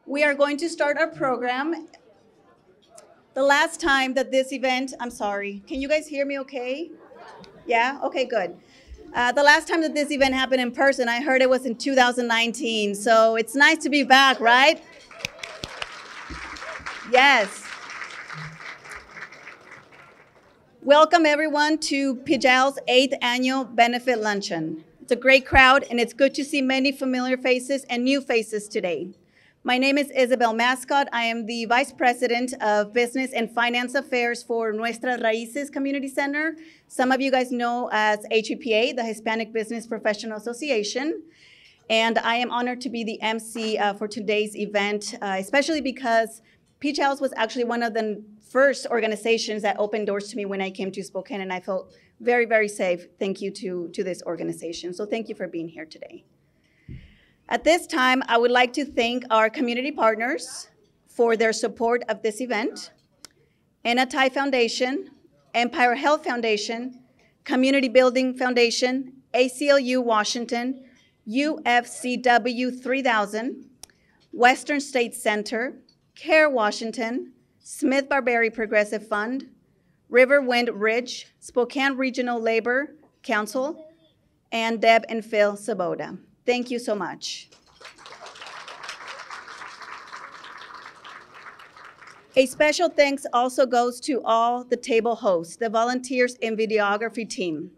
We are going to start our program. The last time that this event, I'm sorry, can you guys hear me okay? Yeah? Okay, good. The last time that this event happened in person, I heard it was in 2019, so it's nice to be back, right? Yes. Welcome everyone to PJALS' 8th Annual Benefit Luncheon. It's a great crowd, and it's good to see many familiar faces and new faces today. My name is Isabel Mascot. I am the Vice President of Business and Finance Affairs for Nuestras Raíces Community Center. Some of you guys know as HBPA, the Hispanic Business Professional Association. And I am honored to be the MC for today's event, especially because PJALS was actually one of the first organizations that opened doors to me when I came to Spokane, and I felt very, very safe. Thank you to this organization. So thank you for being here today. At this time, I would like to thank our community partners for their support of this event: Enatai Foundation, Empire Health Foundation, Community Building Foundation, ACLU Washington, UFCW 3000, Western State Center, CARE Washington, Smith Barberi Progressive Fund, Riverwind Ridge, Spokane Regional Labor Council, and Deb and Phil Saboda. Thank you so much. A special thanks also goes to all the table hosts, the volunteers and videography team.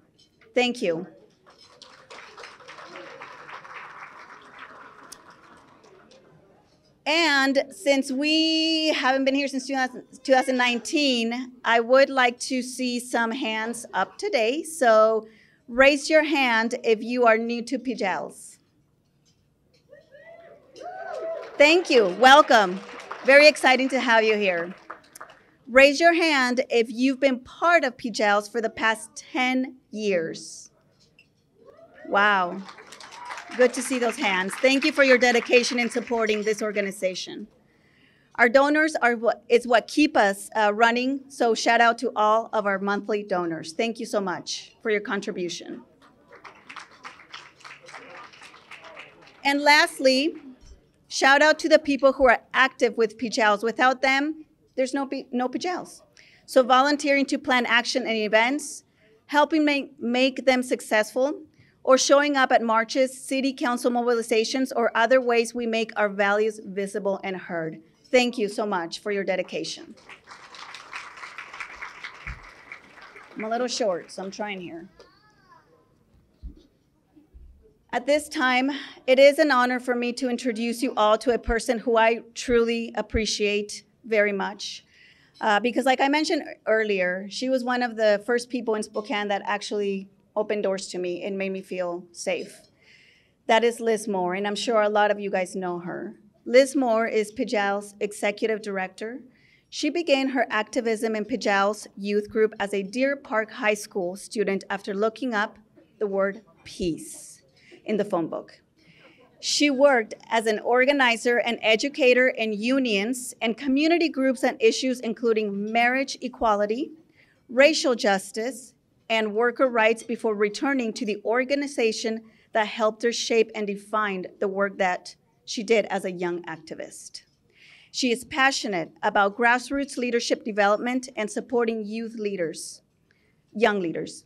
Thank you. And since we haven't been here since 2019, I would like to see some hands up today. So raise your hand if you are new to PJALS. Thank you. Welcome. Very exciting to have you here. Raise your hand if you've been part of PJALS for the past 10 years. Wow. Good to see those hands. Thank you for your dedication in supporting this organization. Our donors is what keep us running, so shout out to all of our monthly donors. Thank you so much for your contribution. And lastly, shout out to the people who are active with PJALS. Without them, there's no PJALS. So volunteering to plan action and events, helping make them successful, or showing up at marches, city council mobilizations, or other ways we make our values visible and heard. Thank you so much for your dedication. I'm a little short, so I'm trying here. At this time, it is an honor for me to introduce you all to a person who I truly appreciate very much. Because like I mentioned earlier, she was one of the first people in Spokane that actually opened doors to me and made me feel safe. That is Liz Moore, and I'm sure a lot of you guys know her. Liz Moore is PJALS Executive Director. She began her activism in PJALS youth group as a Deer Park High School student after looking up the word peace in the phone book. She worked as an organizer and educator in unions and community groups on issues including marriage equality, racial justice, and worker rights before returning to the organization that helped her shape and define the work that she did as a young activist. She is passionate about grassroots leadership development and supporting youth leaders, young leaders.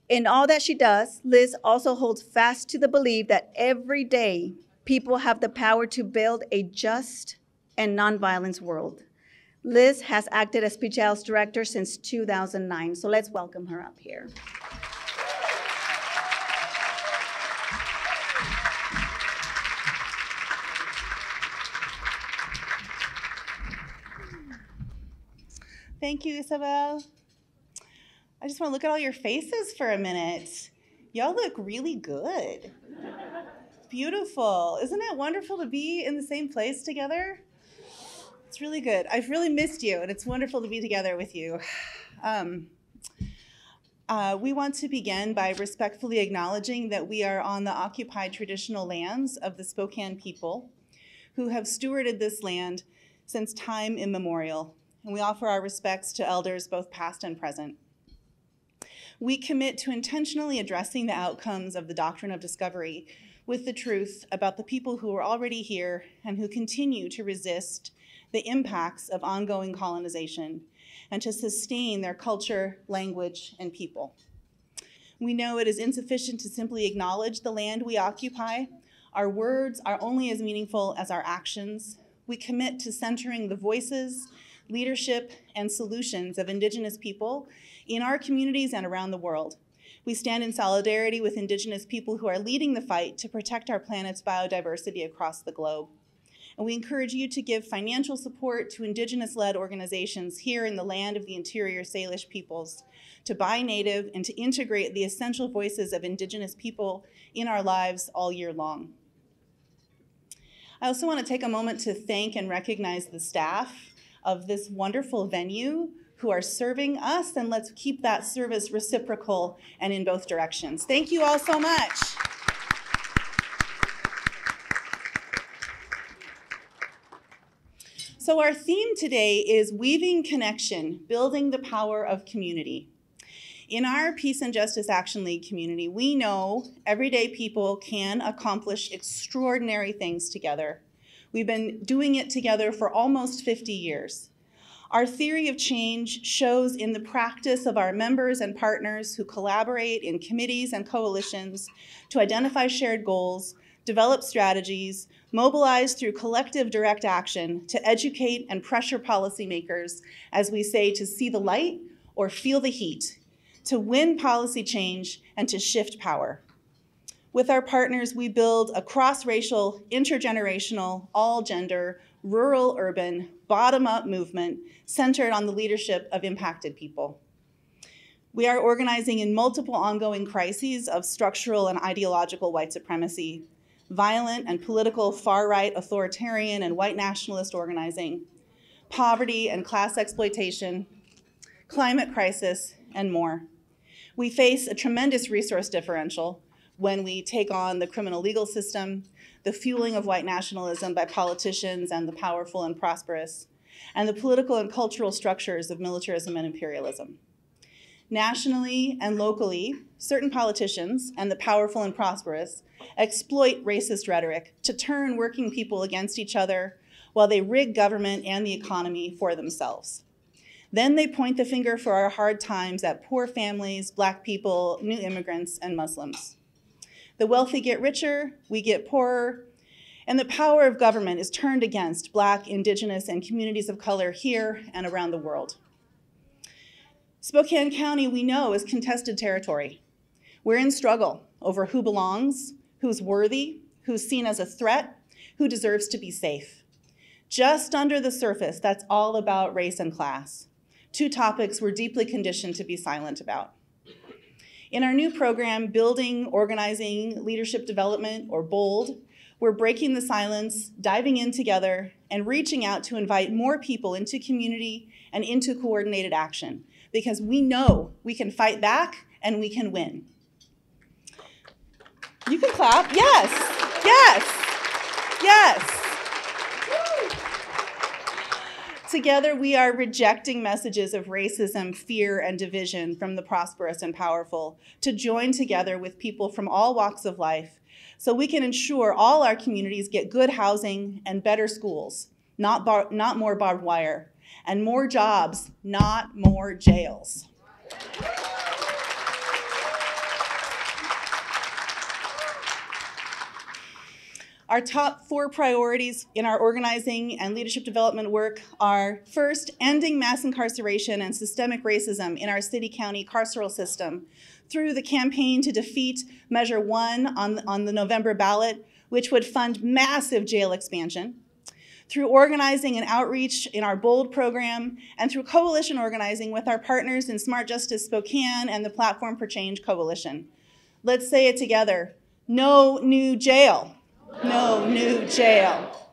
In all that she does, Liz also holds fast to the belief that every day people have the power to build a just and nonviolent world. Liz has acted as PJALS director since 2009, so let's welcome her up here. Thank you, Isabel. I just want to look at all your faces for a minute. Y'all look really good. Beautiful. Isn't it wonderful to be in the same place together? It's really good. I've really missed you, and it's wonderful to be together with you. We want to begin by respectfully acknowledging that we are on the occupied traditional lands of the Spokane people who have stewarded this land since time immemorial, and we offer our respects to elders both past and present. We commit to intentionally addressing the outcomes of the doctrine of discovery with the truth about the people who are already here and who continue to resist the impacts of ongoing colonization and to sustain their culture, language, and people. We know it is insufficient to simply acknowledge the land we occupy. Our words are only as meaningful as our actions. We commit to centering the voices, leadership, and solutions of Indigenous people in our communities and around the world. We stand in solidarity with Indigenous people who are leading the fight to protect our planet's biodiversity across the globe. And we encourage you to give financial support to Indigenous-led organizations here in the land of the interior Salish peoples, to buy native and to integrate the essential voices of Indigenous people in our lives all year long. I also want to take a moment to thank and recognize the staff of this wonderful venue who are serving us, and let's keep that service reciprocal and in both directions. Thank you all so much. So our theme today is Weaving Connection, Building the Power of Community. In our Peace and Justice Action League community, we know everyday people can accomplish extraordinary things together. We've been doing it together for almost 50 years. Our theory of change shows in the practice of our members and partners who collaborate in committees and coalitions to identify shared goals, develop strategies, mobilize through collective direct action to educate and pressure policymakers, as we say, to see the light or feel the heat, to win policy change and to shift power. With our partners, we build a cross-racial, intergenerational, all-gender, rural-urban, bottom-up movement centered on the leadership of impacted people. We are organizing in multiple ongoing crises of structural and ideological white supremacy, violent and political far-right authoritarian and white nationalist organizing, poverty and class exploitation, climate crisis, and more. We face a tremendous resource differential when we take on the criminal legal system, the fueling of white nationalism by politicians and the powerful and prosperous, and the political and cultural structures of militarism and imperialism. Nationally and locally, certain politicians and the powerful and prosperous exploit racist rhetoric to turn working people against each other while they rig government and the economy for themselves. Then they point the finger for our hard times at poor families, Black people, new immigrants, and Muslims. The wealthy get richer, we get poorer, and the power of government is turned against Black, Indigenous, and communities of color here and around the world. Spokane County, we know, is contested territory. We're in struggle over who belongs, who's worthy, who's seen as a threat, who deserves to be safe. Just under the surface, that's all about race and class, two topics we're deeply conditioned to be silent about. In our new program, Building, Organizing, Leadership Development, or BOLD, we're breaking the silence, diving in together, and reaching out to invite more people into community and into coordinated action, because we know we can fight back and we can win. You can clap. Yes, yes, yes. Together, we are rejecting messages of racism, fear, and division from the prosperous and powerful to join together with people from all walks of life so we can ensure all our communities get good housing and better schools, not more barbed wire, and more jobs, not more jails. Our top 4 priorities in our organizing and leadership development work are, first, ending mass incarceration and systemic racism in our city-county carceral system through the campaign to defeat Measure 1 on the November ballot, which would fund massive jail expansion, through organizing and outreach in our BOLD program, and through coalition organizing with our partners in Smart Justice Spokane and the Platform for Change Coalition. Let's say it together: no new jail. No new jail.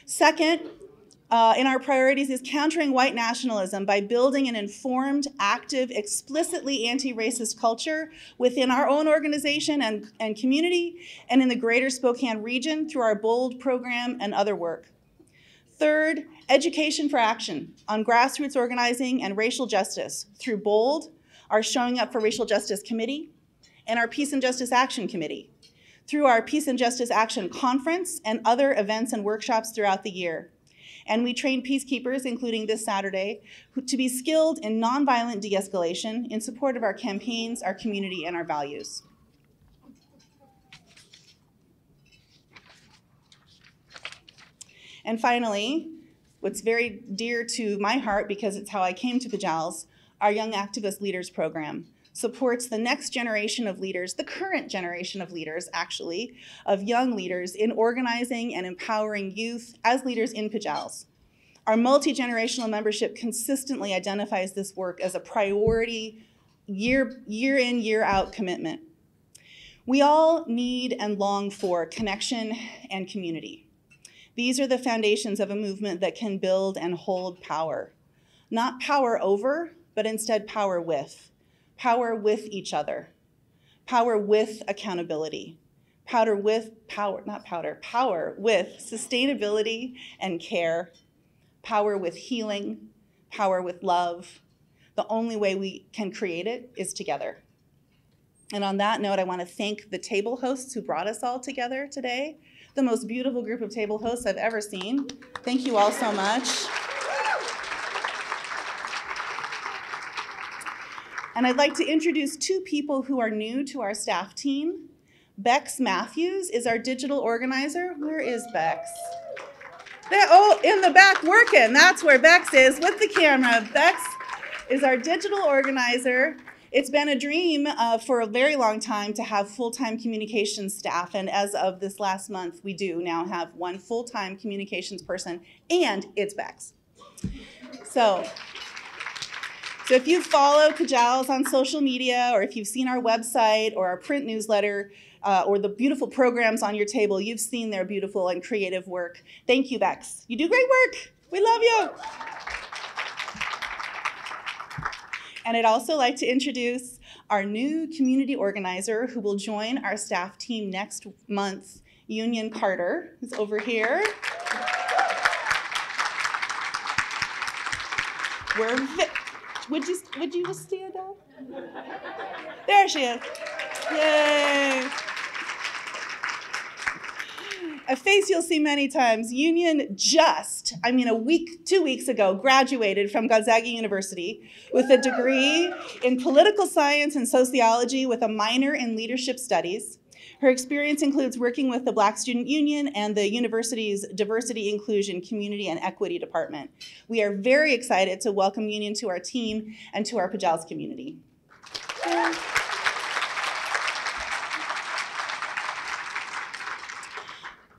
Second, in our priorities is countering white nationalism by building an informed, active, explicitly anti-racist culture within our own organization and community and in the greater Spokane region through our BOLD program and other work. Third, education for action on grassroots organizing and racial justice through BOLD, our Showing Up for Racial Justice Committee, and our Peace and Justice Action Committee. through our Peace and Justice Action Conference and other events and workshops throughout the year. And we train peacekeepers, including this Saturday, to be skilled in nonviolent de-escalation in support of our campaigns, our community, and our values. And finally, what's very dear to my heart because it's how I came to PJALS, our Young Activist Leaders Program supports the next generation of leaders, the current generation of leaders, actually, of young leaders in organizing and empowering youth as leaders in PJALS. Our multi-generational membership consistently identifies this work as a priority year in, year out commitment. We all need and long for connection and community. These are the foundations of a movement that can build and hold power. Not power over, but instead power with. Power with each other. Power with accountability. Power with sustainability and care. Power with healing. Power with love. The only way we can create it is together. And on that note, I want to thank the table hosts who brought us all together today. The most beautiful group of table hosts I've ever seen. Thank you all so much. And I'd like to introduce two people who are new to our staff team. Bex Matthews is our digital organizer. Where is Bex? There, oh, in the back working. That's where Bex is with the camera. Bex is our digital organizer. It's been a dream for a very long time to have full-time communications staff, and as of this last month, we do now have one full-time communications person, and it's Bex. So if you follow PJALS on social media, or if you've seen our website or our print newsletter, or the beautiful programs on your table, you've seen their beautiful and creative work. Thank you, Bex. You do great work. We love you. And I'd also like to introduce our new community organizer who will join our staff team next month, Union Carter, who's over here. Would you just stand up? There she is. Yay. A face you'll see many times. Union just, 2 weeks ago, graduated from Gonzaga University with a degree in political science and sociology with a minor in leadership studies. Her experience includes working with the Black Student Union and the university's Diversity, Inclusion, Community, and Equity Department. We are very excited to welcome Union to our team and to our PJALS community.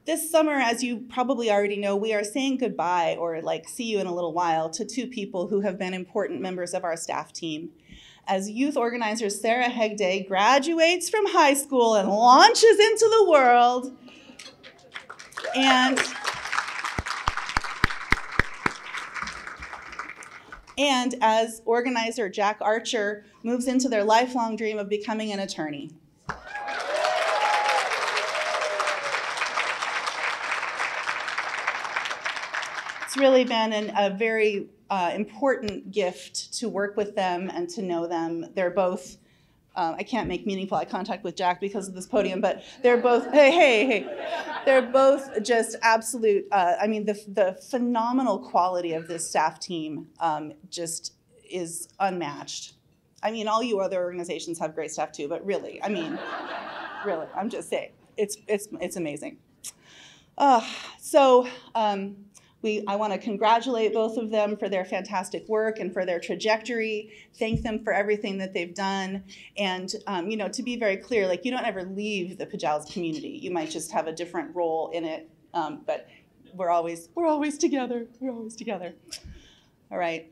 This summer, as you probably already know, we are saying goodbye, or see you in a little while, to two people who have been important members of our staff team. As youth organizer Sarah Hegde graduates from high school and launches into the world, and as organizer Jack Archer moves into their lifelong dream of becoming an attorney. It's really been a very important gift to work with them and to know them. They're both, I can't make meaningful eye contact with Jack because of this podium, but they're both, hey. They're both just absolute, the phenomenal quality of this staff team just is unmatched. All you other organizations have great staff too, but really, really, I'm just saying, it's amazing. I want to congratulate both of them for their fantastic work and for their trajectory, thank them for everything that they've done, and to be very clear, you don't ever leave the PJALS community. You might just have a different role in it, but we're always together. We're always together. All right.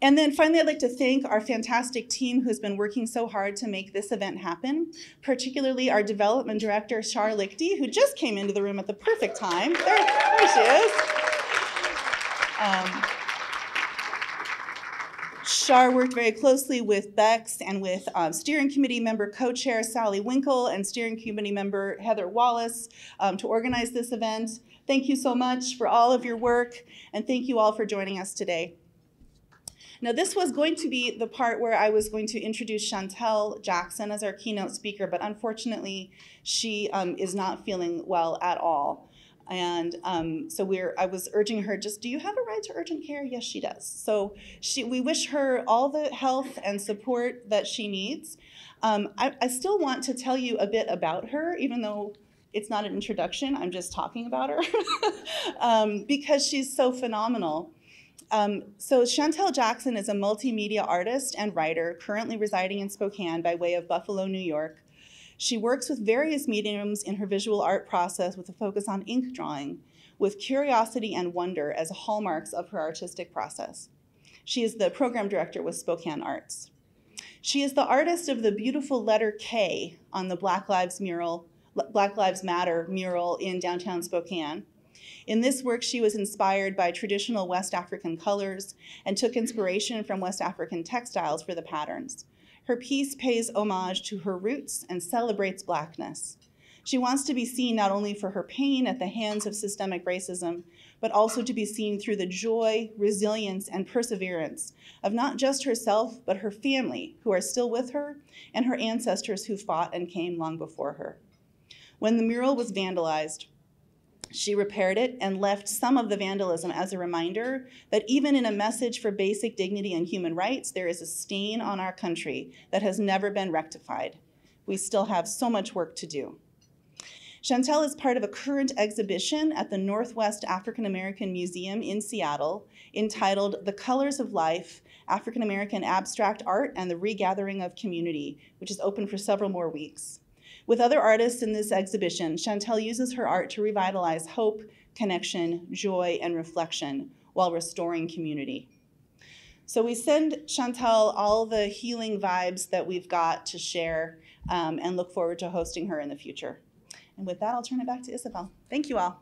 And then finally, I'd like to thank our fantastic team who's been working so hard to make this event happen, particularly our development director, Shar Lichty, who just came into the room at the perfect time. There she is. Shar worked very closely with Bex and with steering committee member co-chair Sally Winkle and steering committee member Heather Wallace to organize this event. Thank you so much for all of your work, and thank you all for joining us today. Now, this was going to be the part where I was going to introduce Chantel Jackson as our keynote speaker, but unfortunately, she is not feeling well at all. And so I was urging her, do you have a ride to urgent care? Yes, she does. So we wish her all the health and support that she needs. I still want to tell you a bit about her, even though it's not an introduction, I'm just talking about her, because she's so phenomenal. So Chantel Jackson is a multimedia artist and writer currently residing in Spokane by way of Buffalo, New York. She works with various mediums in her visual art process with a focus on ink drawing, with curiosity and wonder as hallmarks of her artistic process. She is the program director with Spokane Arts. She is the artist of the beautiful letter K on the Black Lives Matter mural in downtown Spokane. In this work, she was inspired by traditional West African colors and took inspiration from West African textiles for the patterns. Her piece pays homage to her roots and celebrates Blackness. She wants to be seen not only for her pain at the hands of systemic racism, but also to be seen through the joy, resilience, and perseverance of not just herself, but her family, who are still with her, and her ancestors who fought and came long before her. When the mural was vandalized, she repaired it and left some of the vandalism as a reminder that even in a message for basic dignity and human rights, there is a stain on our country that has never been rectified. We still have so much work to do. Chantel is part of a current exhibition at the Northwest African American Museum in Seattle entitled The Colors of Life, African American Abstract Art and the Regathering of Community, which is open for several more weeks. With other artists in this exhibition, Chantel uses her art to revitalize hope, connection, joy, and reflection while restoring community. So we send Chantel all the healing vibes that we've got to share and look forward to hosting her in the future. And with that, I'll turn it back to Isabel. Thank you all.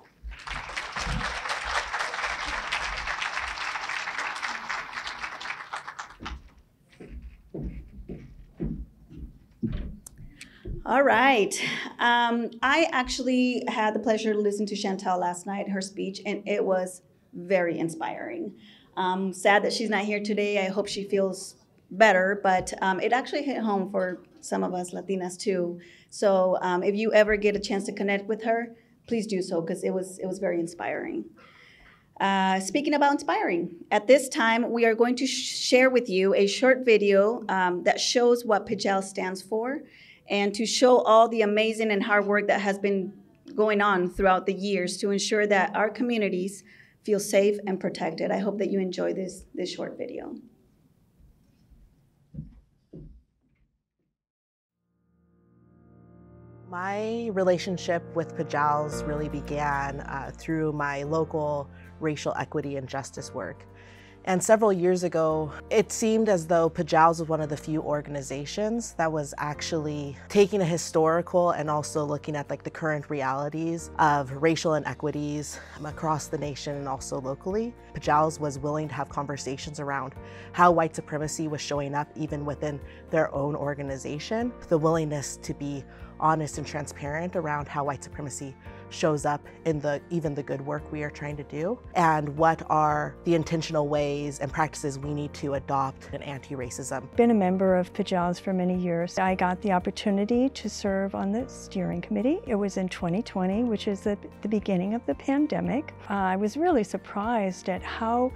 All right. I actually had the pleasure to listen to Chantel last night, her speech, and it was very inspiring. Sad that she's not here today. I hope she feels better, but it actually hit home for some of us Latinas too. So if you ever get a chance to connect with her, please do so, because it was very inspiring. Speaking about inspiring, at this time, we are going to share with you a short video that shows what PJALS stands for, and to show all the amazing and hard work that has been going on throughout the years to ensure that our communities feel safe and protected. I hope that you enjoy this short video. My relationship with PJALS really began through my local racial equity and justice work. And several years ago, it seemed as though PJALS was one of the few organizations that was actually taking a historical and also looking at like the current realities of racial inequities across the nation and also locally. PJALS was willing to have conversations around how white supremacy was showing up even within their own organization, the willingness to be honest and transparent around how white supremacy shows up in even the good work we are trying to do, and what are the intentional ways and practices we need to adopt in anti-racism. Been a member of PJALS for many years. I got the opportunity to serve on the steering committee. It was in 2020, which is the beginning of the pandemic. I was really surprised at how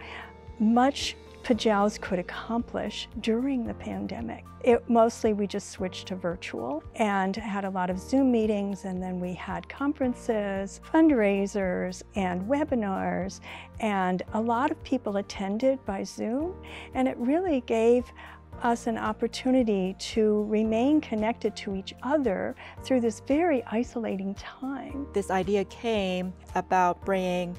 much PJALS could accomplish during the pandemic. Mostly we just switched to virtual and had a lot of Zoom meetings, and then we had conferences, fundraisers, and webinars, and a lot of people attended by Zoom, and it really gave us an opportunity to remain connected to each other through this very isolating time. This idea came about bringing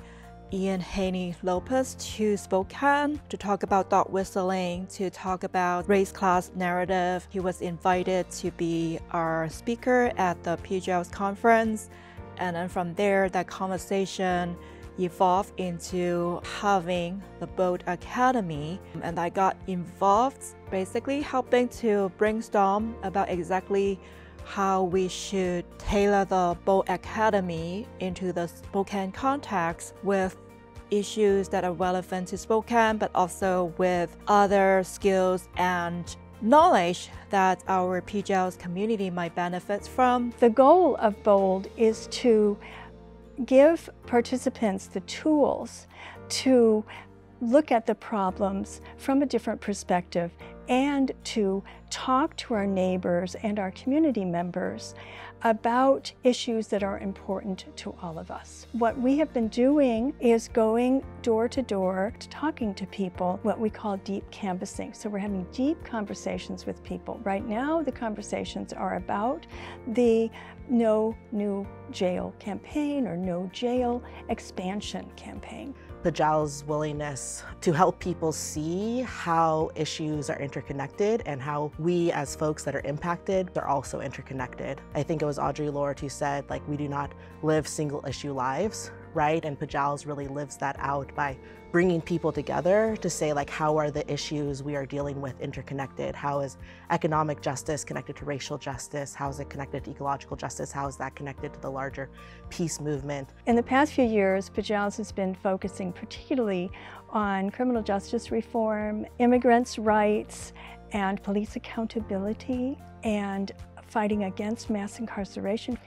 Ian Haney Lopez to Spokane to talk about dog whistling, to talk about race-class narrative. He was invited to be our speaker at the PJALS conference, and then from there, that conversation evolved into having the Boat Academy, and I got involved basically helping to brainstorm about exactly how we should tailor the Boat Academy into the Spokane context with issues that are relevant to Spokane, but also with other skills and knowledge that our PJALS community might benefit from. The goal of BOLD is to give participants the tools to look at the problems from a different perspective and to talk to our neighbors and our community members about issues that are important to all of us. What we have been doing is going door to door, talking to people, what we call deep canvassing. So we're having deep conversations with people. Right now, the conversations are about the No New Jail campaign or No Jail expansion campaign. PJALS' willingness to help people see how issues are interconnected and how we as folks that are impacted are also interconnected. I think it was Audre Lorde who said, like, we do not live single issue lives, right? And PJALS really lives that out by bringing people together to say, like, how are the issues we are dealing with interconnected? How is economic justice connected to racial justice? How is it connected to ecological justice? How is that connected to the larger peace movement? In the past few years, PJALS has been focusing particularly on criminal justice reform, immigrants' rights, and police accountability, and fighting against mass incarceration,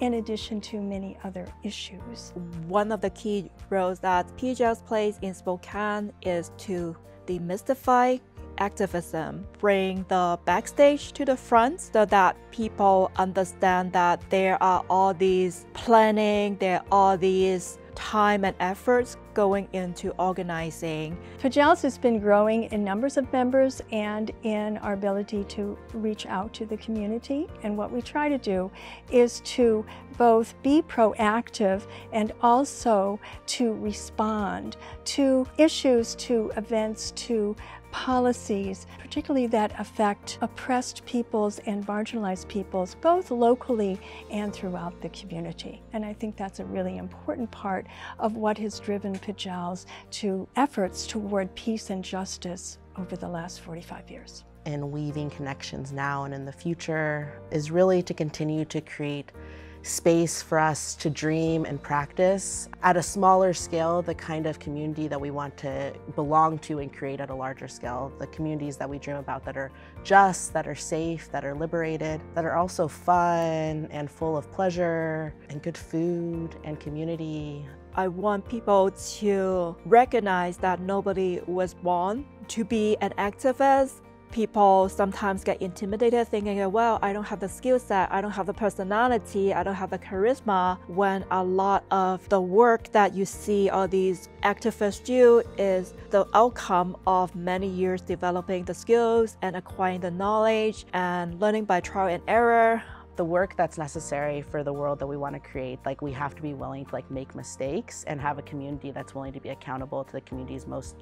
in addition to many other issues. One of the key roles that PJALS plays in Spokane is to demystify activism, bring the backstage to the front so that people understand that there are all these planning, there are all these time and efforts going into organizing. PJALS has been growing in numbers of members and in our ability to reach out to the community. And what we try to do is to both be proactive and also to respond to issues, to events, to policies, particularly that affect oppressed peoples and marginalized peoples, both locally and throughout the community. And I think that's a really important part of what has driven PJALS to efforts toward peace and justice over the last 45 years. And weaving connections now and in the future is really to continue to create space for us to dream and practice at a smaller scale the kind of community that we want to belong to and create at a larger scale. The communities that we dream about that are just, that are safe, that are liberated, that are also fun and full of pleasure and good food and community. I want people to recognize that nobody was born to be an activist. People sometimes get intimidated thinking, well, I don't have the skill set, I don't have the personality, I don't have the charisma, when a lot of the work that you see all these activists do is the outcome of many years developing the skills and acquiring the knowledge and learning by trial and error. The work that's necessary for the world that we want to create, like, we have to be willing to make mistakes and have a community that's willing to be accountable to the communities most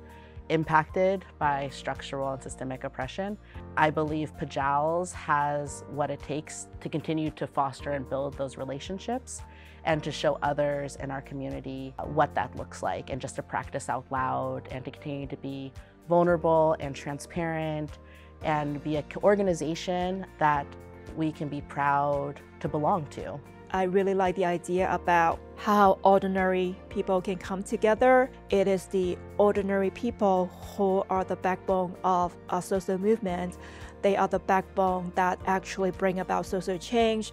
impacted by structural and systemic oppression. I believe PJALS has what it takes to continue to foster and build those relationships and to show others in our community what that looks like, and just to practice out loud and to continue to be vulnerable and transparent and be an organization that we can be proud to belong to. I really like the idea about how ordinary people can come together. It is the ordinary people who are the backbone of a social movement. They are the backbone that actually bring about social change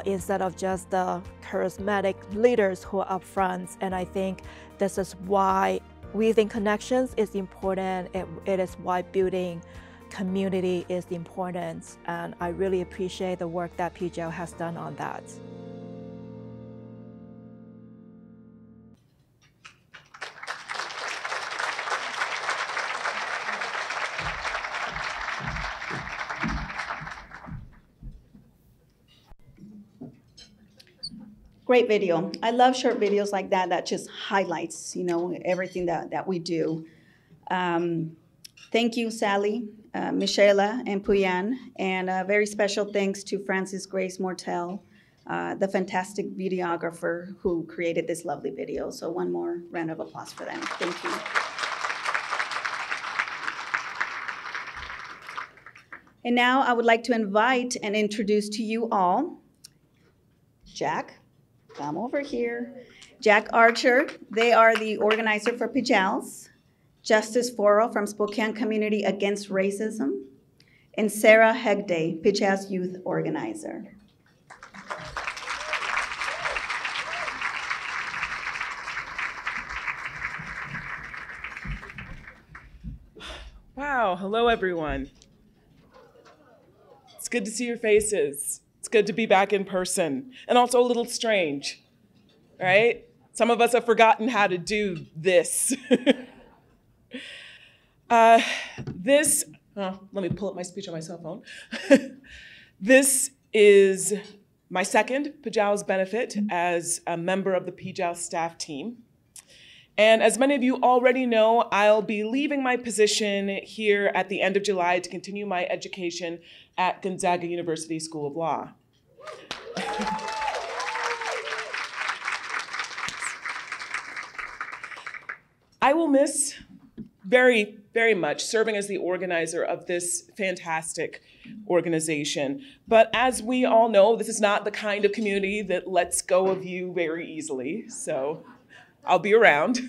instead of just the charismatic leaders who are up front. And I think this is why weaving connections is important. It is why building community is important. And I really appreciate the work that PJALS has done on that. Great video. I love short videos like that that just highlights, everything that we do. Thank you, Sally, Michela, and Puyan, and a very special thanks to Francis Grace Mortel, the fantastic videographer who created this lovely video. So one more round of applause for them. Thank you. And now I would like to invite and introduce to you all Jack. Come over here. Jack Archer, they are the organizer for PJALS. Justice Foro from Spokane Community Against Racism. And Sarah Hegde, PJALS youth organizer. Wow, hello everyone. It's good to see your faces. It's good to be back in person, and also a little strange, right? Some of us have forgotten how to do this. Let me pull up my speech on my cell phone. This is my second PJALS benefit as a member of the PJALS staff team. And as many of you already know, I'll be leaving my position here at the end of July to continue my education at Gonzaga University School of Law. I will miss very, very much serving as the organizer of this fantastic organization. But as we all know, this is not the kind of community that lets go of you very easily, so I'll be around.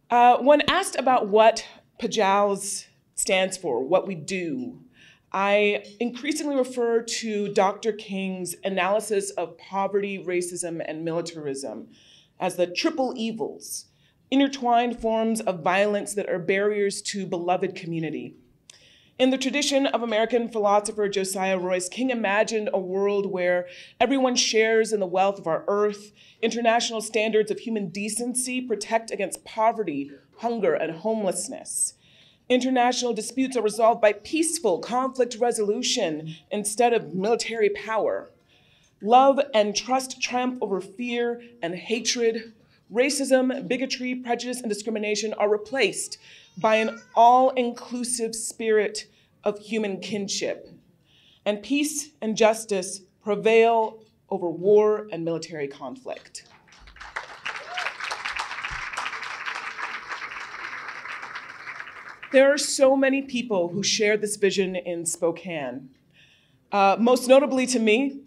When asked about what PJALS stands for, what we do, I increasingly refer to Dr. King's analysis of poverty, racism, and militarism as the triple evils, intertwined forms of violence that are barriers to beloved community. In the tradition of American philosopher Josiah Royce, King imagined a world where everyone shares in the wealth of our earth, international standards of human decency protect against poverty, hunger, and homelessness. International disputes are resolved by peaceful conflict resolution instead of military power. Love and trust triumph over fear and hatred. Racism, bigotry, prejudice, and discrimination are replaced by an all-inclusive spirit of human kinship. And peace and justice prevail over war and military conflict. There are so many people who share this vision in Spokane. Most notably to me,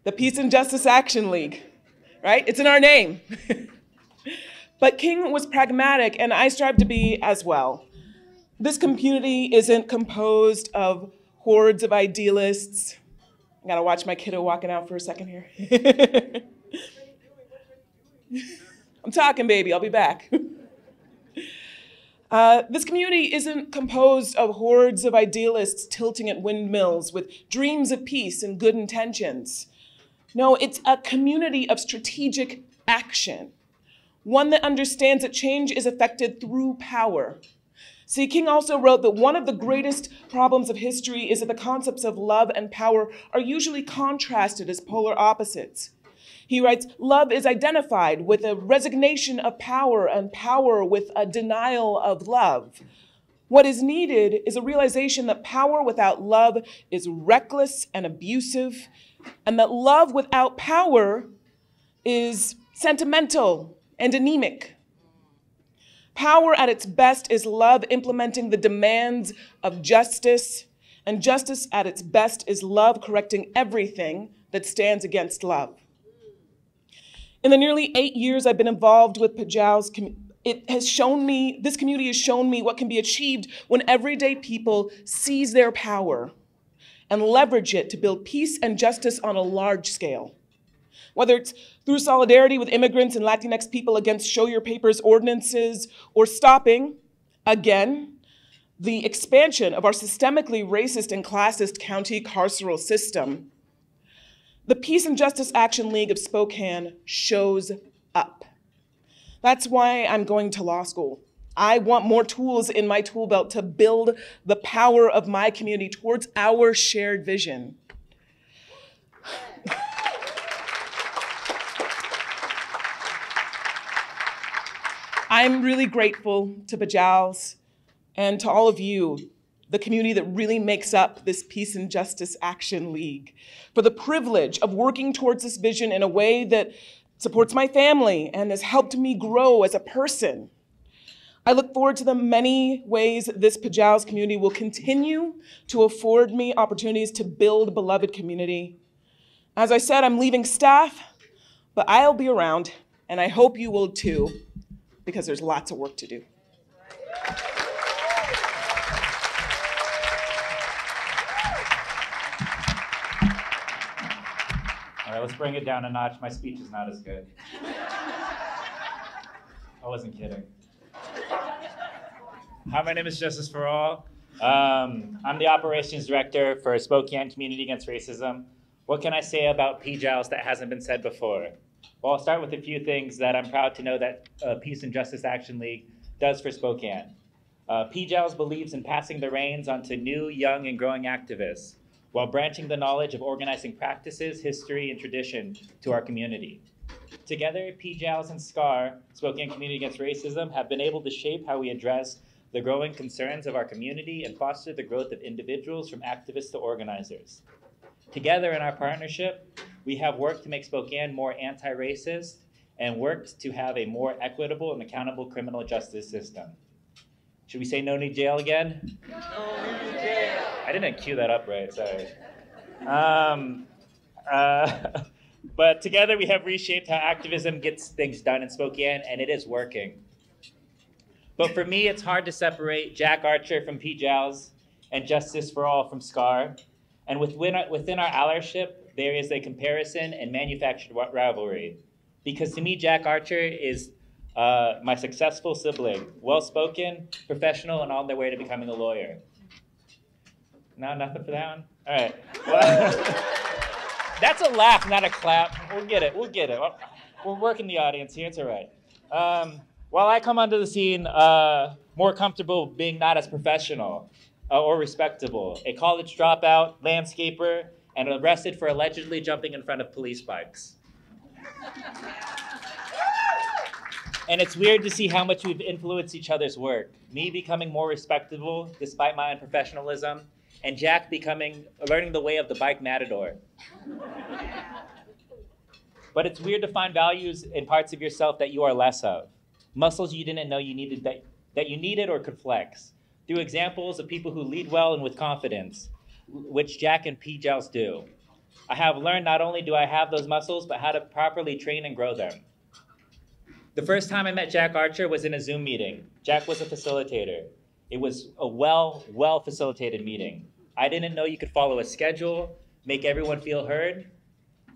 the Peace and Justice Action League, right? It's in our name. But King was pragmatic, and I strive to be as well. This community isn't composed of hordes of idealists. I gotta watch my kiddo walking out for a second here. I'm talking, baby, I'll be back. This community isn't composed of hordes of idealists tilting at windmills with dreams of peace and good intentions. No, it's a community of strategic action, one that understands that change is effected through power. See, King also wrote that one of the greatest problems of history is that the concepts of love and power are usually contrasted as polar opposites. He writes, love is identified with a resignation of power and power with a denial of love. What is needed is a realization that power without love is reckless and abusive, and that love without power is sentimental and anemic. Power at its best is love implementing the demands of justice, and justice at its best is love correcting everything that stands against love. In the nearly 8 years I've been involved with PJALS, this community has shown me what can be achieved when everyday people seize their power and leverage it to build peace and justice on a large scale. Whether it's through solidarity with immigrants and Latinx people against Show Your Papers ordinances, or stopping, again, the expansion of our systemically racist and classist county carceral system, the Peace and Justice Action League of Spokane shows up. That's why I'm going to law school. I want more tools in my tool belt to build the power of my community towards our shared vision. I'm really grateful to PJALS and to all of you, the community that really makes up this Peace and Justice Action League, for the privilege of working towards this vision in a way that supports my family and has helped me grow as a person. I look forward to the many ways this PJALS community will continue to afford me opportunities to build beloved community. As I said, I'm leaving staff, But I'll be around, and I hope you will too, because there's lots of work to do. All right, let's bring it down a notch. My speech is not as good. I wasn't kidding. Hi, my name is Justice for All. I'm the operations director for Spokane Community Against Racism. What can I say about PJALS that hasn't been said before? Well, I'll start with a few things that I'm proud to know that Peace and Justice Action League does for Spokane. PJALS believes in passing the reins onto new, young, and growing activists, while branching the knowledge of organizing practices, history, and tradition to our community. Together, PJALS and SCAR, Spokane Community Against Racism, have been able to shape how we address the growing concerns of our community and foster the growth of individuals from activists to organizers. Together in our partnership, we have worked to make Spokane more anti-racist and worked to have a more equitable and accountable criminal justice system. Should we say no need jail again? No need jail. I didn't cue that up right, sorry. But together we have reshaped how activism gets things done in Spokane, and it is working. But for me, it's hard to separate Jack Archer from PJALS and Justice for All from SCAR. And within our allyship, there is a comparison and manufactured rivalry. Because to me, Jack Archer is my successful sibling, well-spoken, professional, and on their way to becoming a lawyer. No, nothing for that one? All right. Well, that's a laugh, not a clap. We'll get it. We're working the audience here. It's all right. While I come onto the scene more comfortable being not as professional or respectable, a college dropout, landscaper, and arrested for allegedly jumping in front of police bikes. And it's weird to see how much we've influenced each other's work. Me becoming more respectable despite my unprofessionalism, and Jack learning the way of the bike matador. But it's weird to find values in parts of yourself that you are less of. Muscles you didn't know you needed that you needed or could flex. Through examples of people who lead well and with confidence, which Jack and PJALS do. I have learned not only do I have those muscles, but how to properly train and grow them. The first time I met Jack Archer was in a Zoom meeting. Jack was a facilitator. It was a well facilitated meeting. I didn't know you could follow a schedule, make everyone feel heard,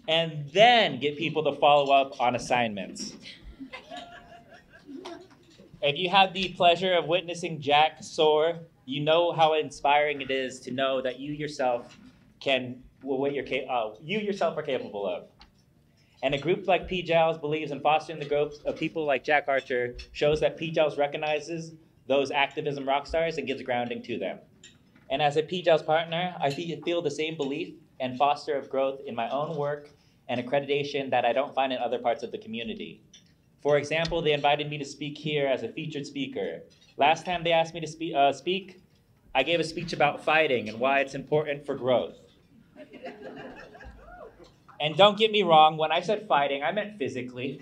and then get people to follow up on assignments. If you had the pleasure of witnessing Jack soar, you know how inspiring it is to know that you yourself are capable of. And a group like PJALS believes in fostering the growth of people like Jack Archer shows that PJALS recognizes those activism rock stars and gives grounding to them. And as a PJALS partner, I feel the same belief and foster of growth in my own work and accreditation that I don't find in other parts of the community. For example, they invited me to speak here as a featured speaker. Last time they asked me to speak, I gave a speech about fighting and why it's important for growth. And don't get me wrong, when I said fighting, I meant physically.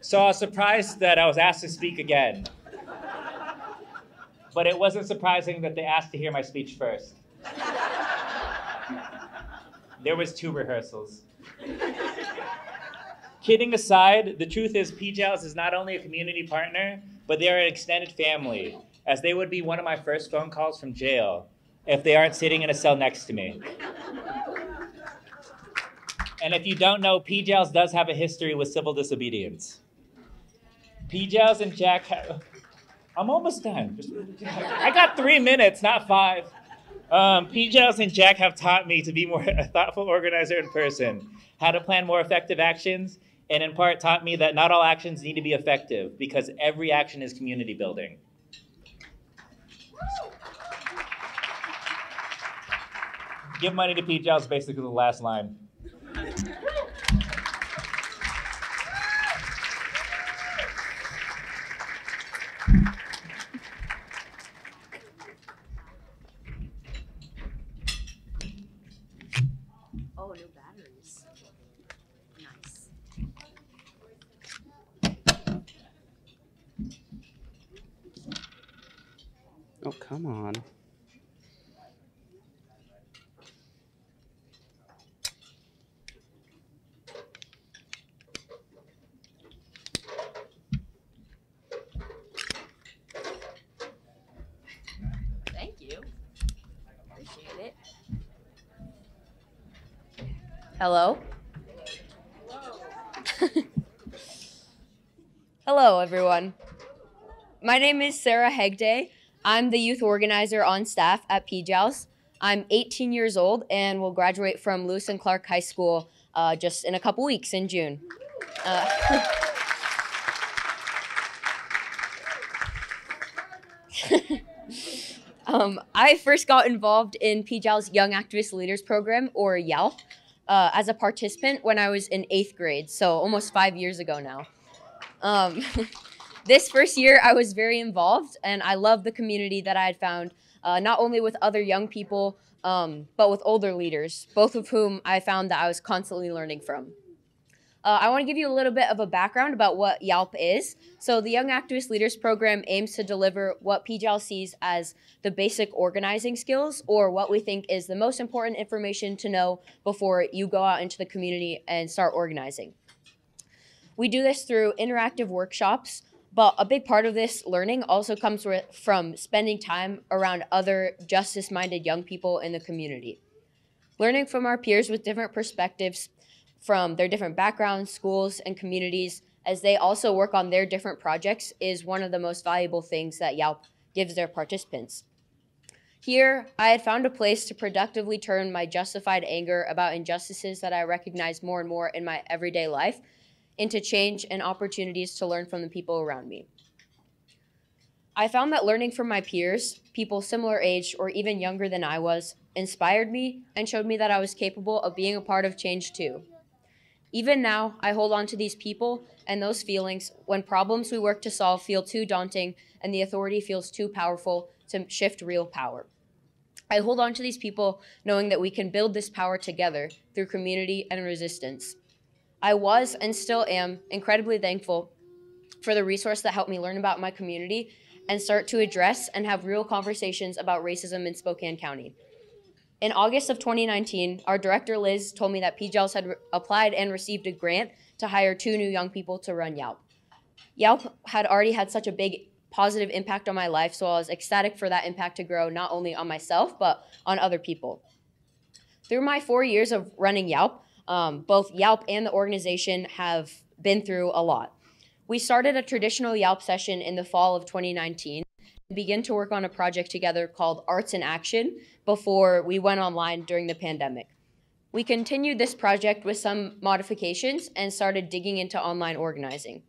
So I was surprised that I was asked to speak again. But it wasn't surprising that they asked to hear my speech first. There was 2 rehearsals. Kidding aside, the truth is PJALS is not only a community partner, but they are an extended family, as they would be one of my first phone calls from jail if they aren't sitting in a cell next to me. And if you don't know, PJALS does have a history with civil disobedience. PJALS and Jack I'm almost done. I got 3 minutes, not 5. PJALS and Jack have taught me to be more a thoughtful organizer in person, how to plan more effective actions, and in part taught me that not all actions need to be effective because every action is community building. Give money to PJALS is basically the last line. Oh, new batteries. Nice. Oh, come on. Hello? Hello, everyone. My name is Sarah Hegday. I'm the youth organizer on staff at PJALS. I'm 18 years old and will graduate from Lewis and Clark High School just in a couple weeks in June. I first got involved in PJAL's Young Activist Leaders Program, or YALP, as a participant when I was in 8th grade, so almost 5 years ago now. This first year, I was very involved, and I loved the community that I had found, not only with other young people, but with older leaders, both of whom I found that I was constantly learning from. I want to give you a little bit of a background about what YALP is. So the Young Activist Leaders Program aims to deliver what PJAL sees as the basic organizing skills, or what we think is the most important information to know before you go out into the community and start organizing. We do this through interactive workshops, but a big part of this learning also comes from spending time around other justice-minded young people in the community. Learning from our peers with different perspectives from their different backgrounds, schools, and communities as they also work on their different projects is one of the most valuable things that YALP gives their participants. Here, I had found a place to productively turn my justified anger about injustices that I recognize more and more in my everyday life into change and opportunities to learn from the people around me. I found that learning from my peers, people similar age or even younger than I was, inspired me and showed me that I was capable of being a part of change too. Even now, I hold on to these people and those feelings when problems we work to solve feel too daunting and the authority feels too powerful to shift real power. I hold on to these people knowing that we can build this power together through community and resistance. I was and still am incredibly thankful for the resource that helped me learn about my community and start to address and have real conversations about racism in Spokane County. In August of 2019, our director, Liz, told me that PJALS had applied and received a grant to hire 2 new young people to run YALP. YALP had already had such a big positive impact on my life, so I was ecstatic for that impact to grow not only on myself, but on other people. Through my 4 years of running YALP, both YALP and the organization have been through a lot. We started a traditional YALP session in the fall of 2019 and began to work on a project together called Arts in Action before we went online during the pandemic. We continued this project with some modifications and started digging into online organizing.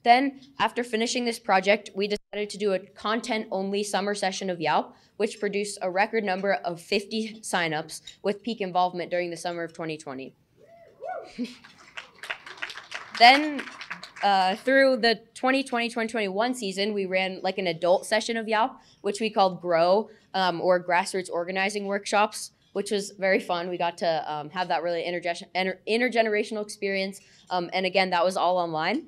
Then, after finishing this project, we decided to do a content-only summer session of YALP, which produced a record number of 50 signups with peak involvement during the summer of 2020. Then, through the 2020-2021 season, we ran like an adult session of YALP, which we called GROW, or Grassroots Organizing Workshops, which was very fun. We got to have that really intergenerational experience, and again, that was all online.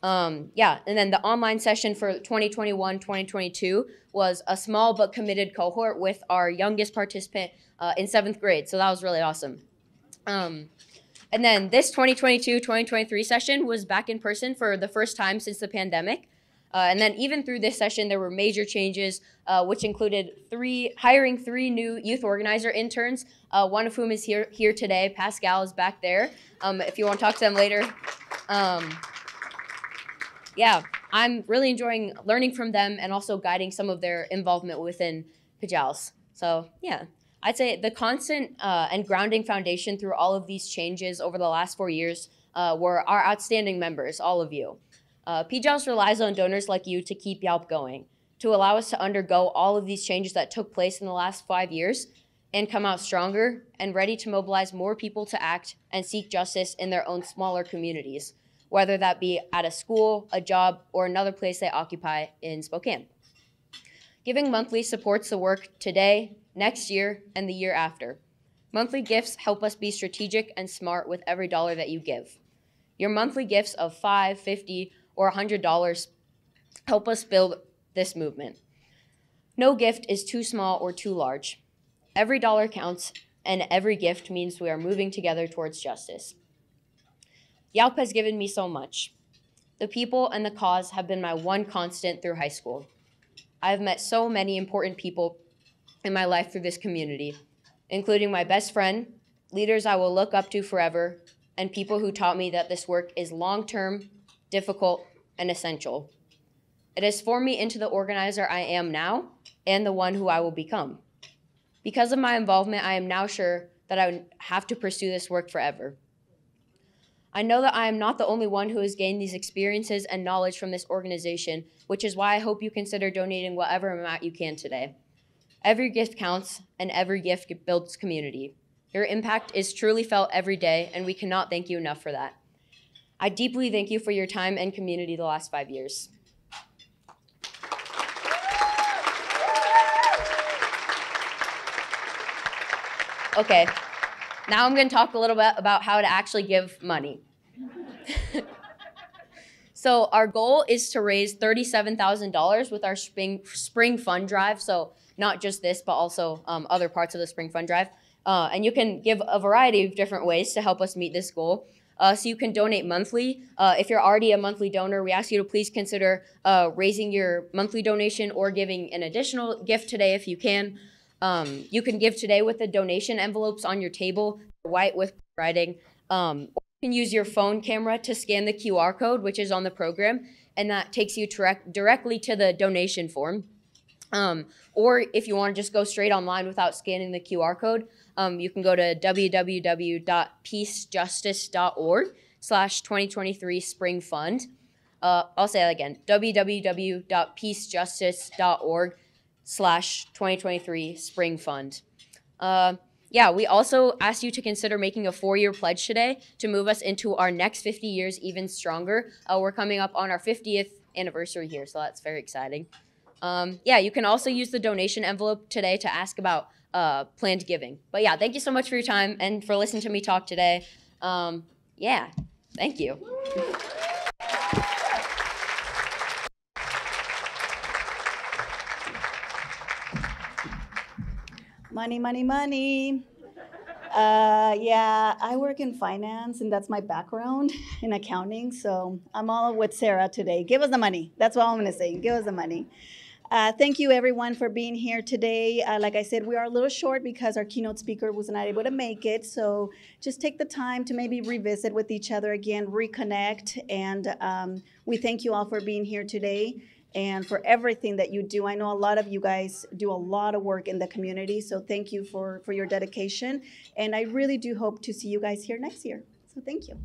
And then the online session for 2021-2022 was a small but committed cohort with our youngest participant in 7th grade, so that was really awesome. And then this 2022-2023 session was back in person for the first time since the pandemic. And then even through this session, there were major changes, which included hiring 3 new youth organizer interns, one of whom is here today. Pascal is back there, if you want to talk to them later. Yeah, I'm really enjoying learning from them and also guiding some of their involvement within PJALS. So yeah, I'd say the constant and grounding foundation through all of these changes over the last 4 years were our outstanding members, all of you. PJALS relies on donors like you to keep YALP going, to allow us to undergo all of these changes that took place in the last 5 years and come out stronger and ready to mobilize more people to act and seek justice in their own smaller communities, whether that be at a school, a job, or another place they occupy in Spokane. Giving monthly supports the work today, next year, and the year after. Monthly gifts help us be strategic and smart with every dollar that you give. Your monthly gifts of $5, $50, or $100 help us build this movement. No gift is too small or too large. Every dollar counts, and every gift means we are moving together towards justice. YALP has given me so much. The people and the cause have been my one constant through high school. I have met so many important people in my life through this community, including my best friend, leaders I will look up to forever, and people who taught me that this work is long-term, difficult, and essential. It has formed me into the organizer I am now and the one who I will become. Because of my involvement, I am now sure that I would have to pursue this work forever. I know that I am not the only one who has gained these experiences and knowledge from this organization, which is why I hope you consider donating whatever amount you can today. Every gift counts, and every gift builds community. Your impact is truly felt every day, and we cannot thank you enough for that. I deeply thank you for your time and community the last 5 years. Okay, now I'm going to talk a little bit about how to actually give money. So our goal is to raise $37,000 with our spring fund drive. So not just this, but also other parts of the spring fund drive. And you can give a variety of different ways to help us meet this goal. So you can donate monthly. If you're already a monthly donor, we ask you to please consider raising your monthly donation or giving an additional gift today if you can. You can give today with the donation envelopes on your table, white with writing. Or you can use your phone camera to scan the QR code, which is on the program, and that takes you directly to the donation form. Or if you want to just go straight online without scanning the QR code, you can go to www.peacejustice.org/2023 Spring Fund. I'll say that again, www.peacejustice.org/2023 Spring Fund. Yeah, we also asked you to consider making a 4-year pledge today to move us into our next 50 years even stronger. We're coming up on our 50th anniversary here, so that's very exciting. Yeah, you can also use the donation envelope today to ask about planned giving. But yeah, thank you so much for your time and for listening to me talk today. Yeah, thank you. Money, money, money. Yeah, I work in finance, and that's my background in accounting. So I'm all with Sarah today. Give us the money. That's all I'm going to say. Give us the money. Thank you, everyone, for being here today. Like I said, we are a little short because our keynote speaker was not able to make it. So just take the time to maybe revisit with each other again, reconnect. And we thank you all for being here today and for everything that you do. I know a lot of you guys do a lot of work in the community. So thank you for your dedication. And I really do hope to see you guys here next year. So thank you.